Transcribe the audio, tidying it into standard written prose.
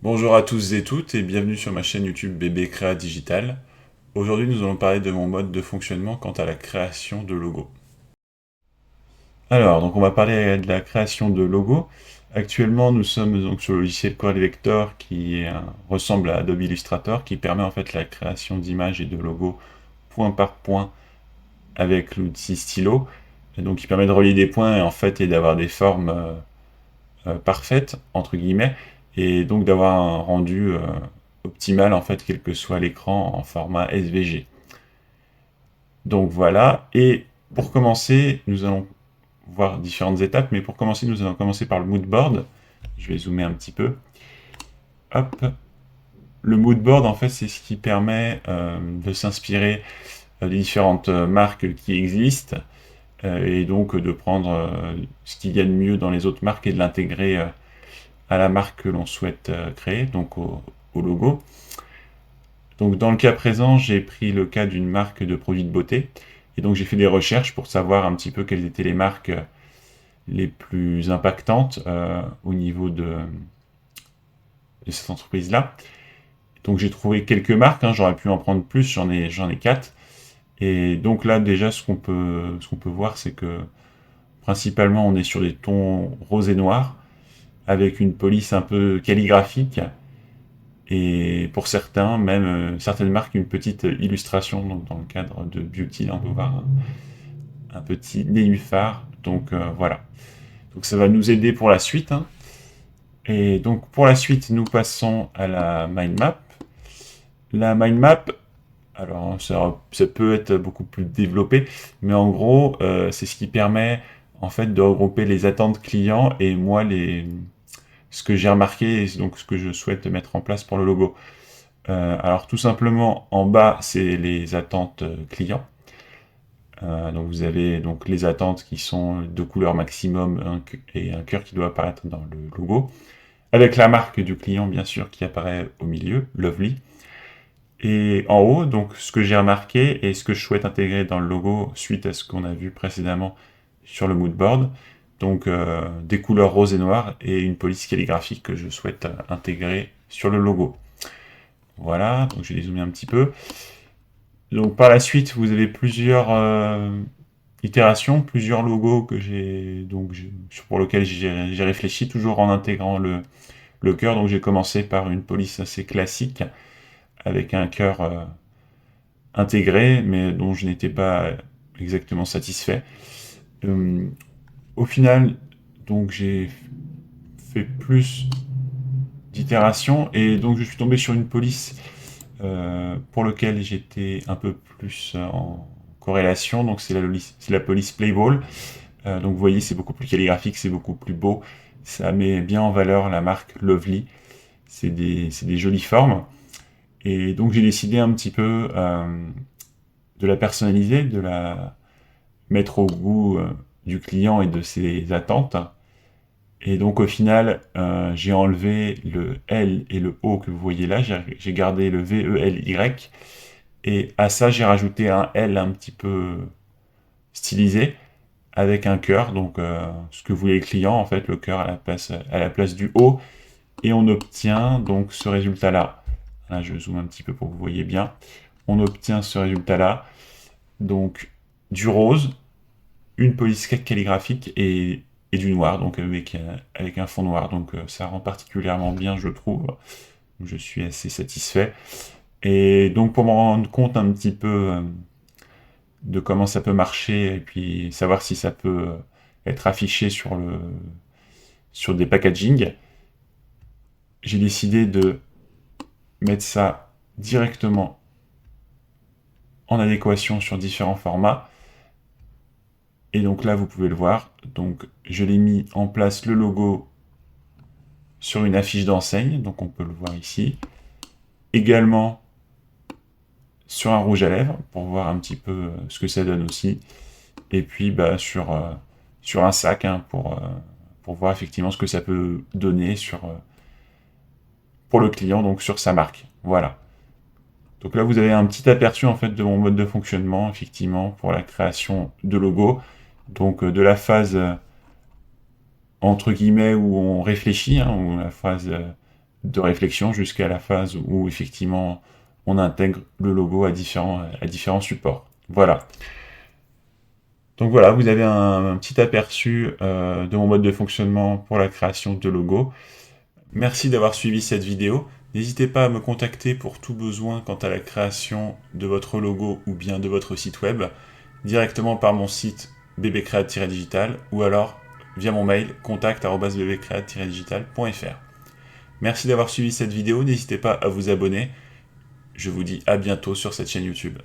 Bonjour à tous et toutes et bienvenue sur ma chaîne YouTube Bébé Créa Digital. Aujourd'hui nous allons parler de mon mode de fonctionnement quant à la création de logos. Alors, donc on va parler de la création de logos. Actuellement nous sommes donc sur le logiciel Corel Vector ressemble à Adobe Illustrator qui permet en fait la création d'images et de logos point par point avec l'outil stylo. Et donc qui permet de relier des points et d'avoir des formes parfaite, entre guillemets, et donc d'avoir un rendu optimal, en fait, quel que soit l'écran en format SVG. Donc voilà, et pour commencer, nous allons voir différentes étapes, mais pour commencer, nous allons commencer par le mood board. Je vais zoomer un petit peu. Hop. Le mood board, en fait, c'est ce qui permet de s'inspirer des différentes marques qui existent, et donc de prendre ce qu'il y a de mieux dans les autres marques et de l'intégrer à la marque que l'on souhaite créer, donc au logo. Donc dans le cas présent, j'ai pris le cas d'une marque de produits de beauté, et donc j'ai fait des recherches pour savoir un petit peu quelles étaient les marques les plus impactantes au niveau de cette entreprise-là. Donc j'ai trouvé quelques marques, hein, j'aurais pu en prendre plus, j'en ai 4. Et donc là déjà ce qu'on peut voir, c'est que principalement on est sur des tons rose et noir, avec une police un peu calligraphique, et pour certains, même certaines marques, une petite illustration. Donc dans le cadre de Beauty, là, on peut voir un petit nénuphar. Donc voilà. Donc ça va nous aider pour la suite, hein. Et donc pour la suite, nous passons à la mind map. La mind map, alors ça peut être beaucoup plus développé, mais en gros, c'est ce qui permet en fait de regrouper les attentes clients et moi ce que j'ai remarqué et donc ce que je souhaite mettre en place pour le logo. Alors tout simplement, en bas, c'est les attentes clients. Donc vous avez donc les attentes qui sont de couleur maximum et un cœur qui doit apparaître dans le logo, avec la marque du client bien sûr qui apparaît au milieu, Lovely. Et en haut, donc ce que j'ai remarqué et ce que je souhaite intégrer dans le logo suite à ce qu'on a vu précédemment sur le mood board, donc des couleurs rose et noir et une police calligraphique que je souhaite intégrer sur le logo. Voilà, donc je vais dézoomer un petit peu. Donc par la suite, vous avez plusieurs itérations, plusieurs logos pour lesquels j'ai réfléchi, toujours en intégrant le cœur. Donc j'ai commencé par une police assez classique, avec un cœur intégré, mais dont je n'étais pas exactement satisfait. Euh, Au final, donc j'ai fait plus d'itérations, et donc je suis tombé sur une police pour lequel j'étais un peu plus en corrélation. Donc c'est la police Playball. Donc vous voyez, c'est beaucoup plus calligraphique, c'est beaucoup plus beau. Ça met bien en valeur la marque Lovely. C'est des jolies formes. Et donc j'ai décidé un petit peu de la personnaliser, de la mettre au goût du client et de ses attentes. Et donc au final, j'ai enlevé le L et le O que vous voyez là, j'ai gardé le VELY, et à ça j'ai rajouté un L un petit peu stylisé, avec un cœur, donc ce que voulait le client, en fait, le cœur à la place du O, et on obtient donc ce résultat-là. Là, je zoome un petit peu pour que vous voyez bien. On obtient ce résultat-là, donc du rose, une police calligraphique et du noir, donc avec un fond noir. Donc ça rend particulièrement bien, je trouve. Je suis assez satisfait. Et donc pour me rendre compte un petit peu de comment ça peut marcher et puis savoir si ça peut être affiché sur des packaging, j'ai décidé de mettre ça directement en adéquation sur différents formats. Et donc là, vous pouvez le voir. Donc je l'ai mis en place le logo sur une affiche d'enseigne, donc on peut le voir ici. Également sur un rouge à lèvres pour voir un petit peu ce que ça donne aussi. Et puis sur un sac, hein, pour voir effectivement ce que ça peut donner pour le client, donc sur sa marque. Voilà. Donc là, vous avez un petit aperçu en fait de mon mode de fonctionnement, effectivement, pour la création de logos. Donc de la phase entre guillemets où on réfléchit, hein, ou la phase de réflexion jusqu'à la phase où effectivement on intègre le logo à différents supports. Voilà. Donc voilà, vous avez un petit aperçu de mon mode de fonctionnement pour la création de logos. Merci d'avoir suivi cette vidéo. N'hésitez pas à me contacter pour tout besoin quant à la création de votre logo ou bien de votre site web, directement par mon site bbcreate-digital ou alors via mon mail contact@bbcreate-digital.fr. Merci d'avoir suivi cette vidéo, n'hésitez pas à vous abonner. Je vous dis à bientôt sur cette chaîne YouTube.